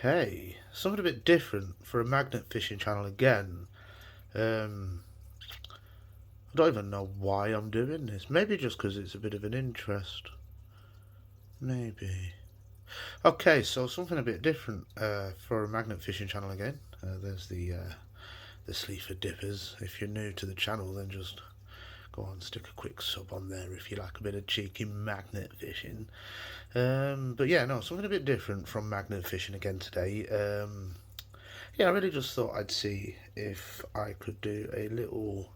Okay, something a bit different for a magnet fishing channel again. I don't even know why I'm doing this. Maybe just because it's a bit of an interest. Maybe. Okay, so something a bit different for a magnet fishing channel again. There's the Sleaford Dippers. If you're new to the channel, then just go on, stick a quick sub on there if you like a bit of cheeky magnet fishing. But yeah, no, something a bit different from magnet fishing again today. Yeah, I really just thought I'd see if I could do a little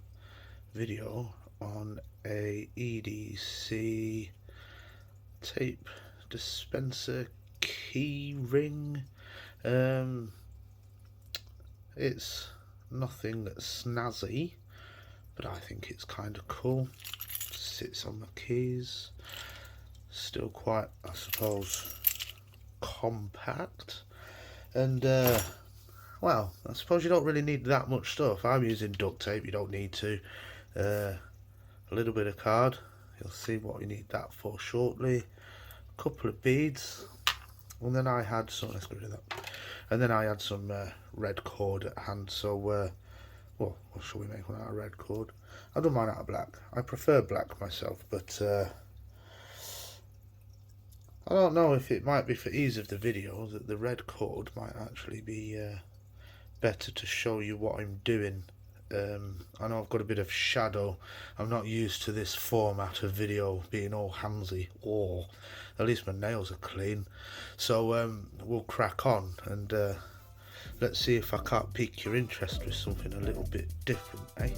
video on a EDC tape dispenser key ring. It's nothing snazzy, but I think it's kind of cool. Sits on the keys. Still quite, I suppose, compact. And well, I suppose you don't really need that much stuff. I'm using duct tape, you don't need to. A little bit of card, you'll see what you need that for shortly. A couple of beads, and then I had some, let's get rid of that. And then I had some red cord at hand, so well, what shall we make one out of red cord? I don't mind out of black. I prefer black myself, but I don't know if it might be for ease of the video that the red cord might actually be better to show you what I'm doing. I know I've got a bit of shadow. I'm not used to this format of video being all handsy, or at least my nails are clean. So we'll crack on and let's see if I can't pique your interest with something a little bit different, eh?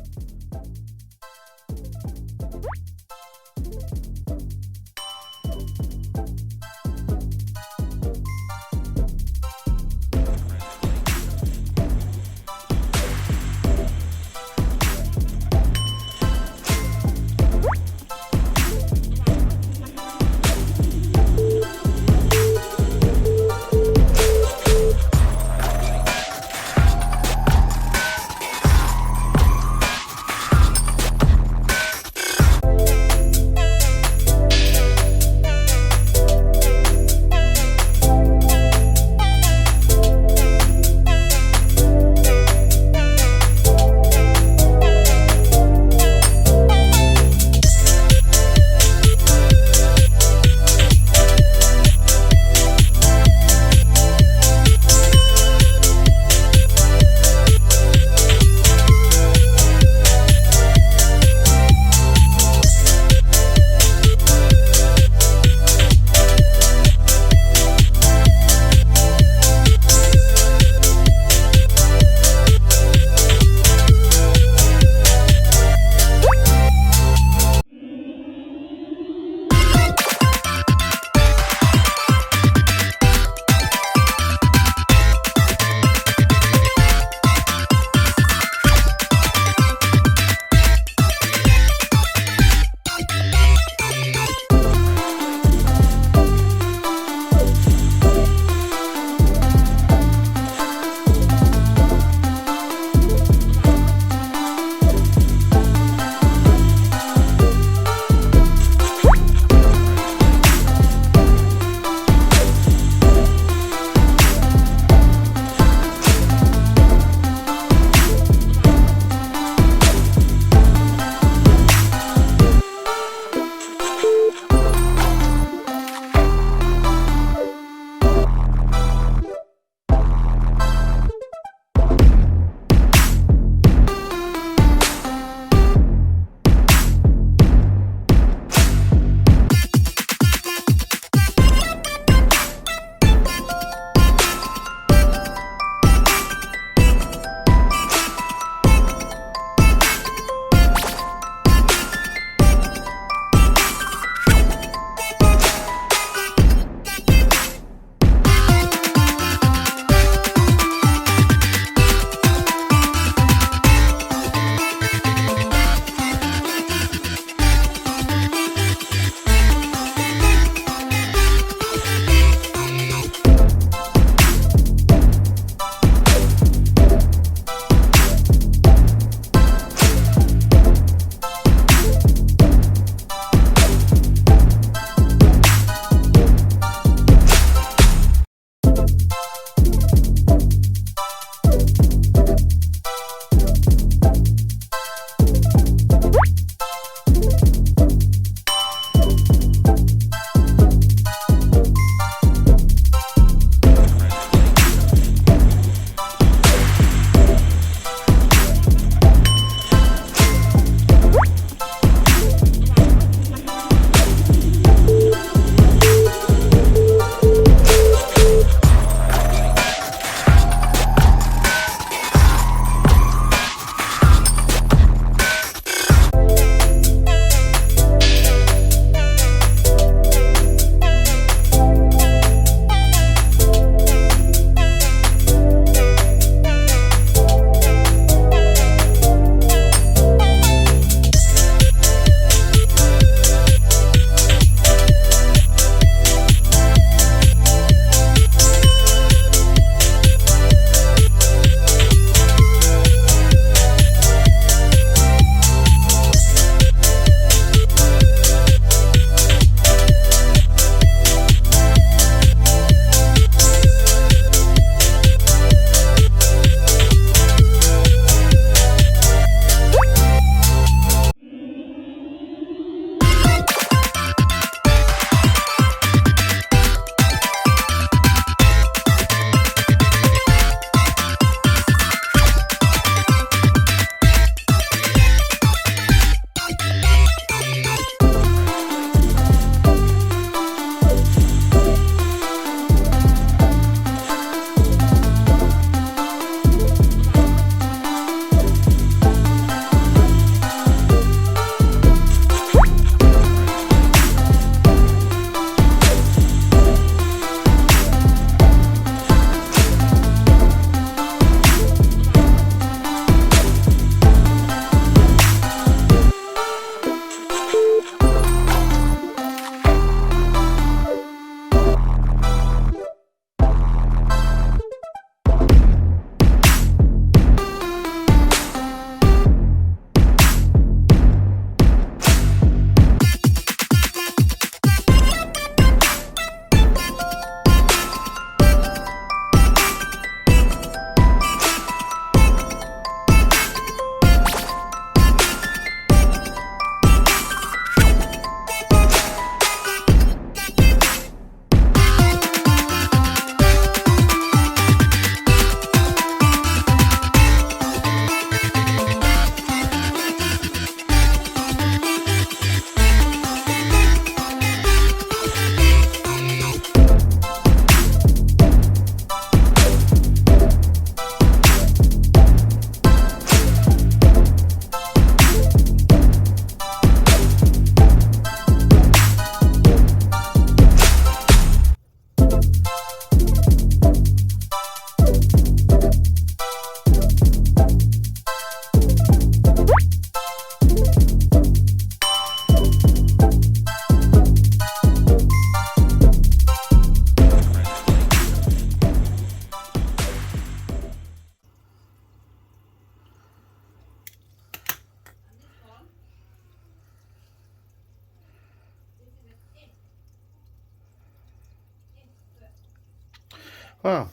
Well,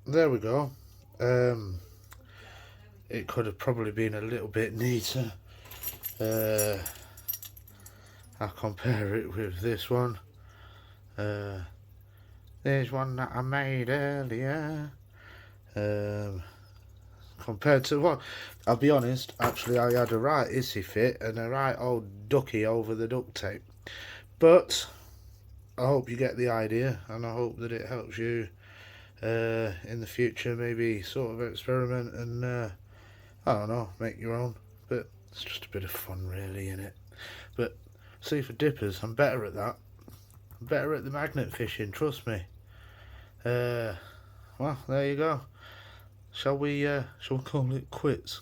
there we go. It could have probably been a little bit neater. I'll compare it with this one. There's one that I made earlier. Compared to what, I'll be honest, actually I had a right issy fit and a right old ducky over the duct tape. But I hope you get the idea, and I hope that it helps you in the future, maybe sort of experiment and I don't know, make your own. But it's just a bit of fun, really, innit? But see, for dippers, I'm better at that. I'm better at the magnet fishing, trust me. Well, there you go. Shall we call it quits?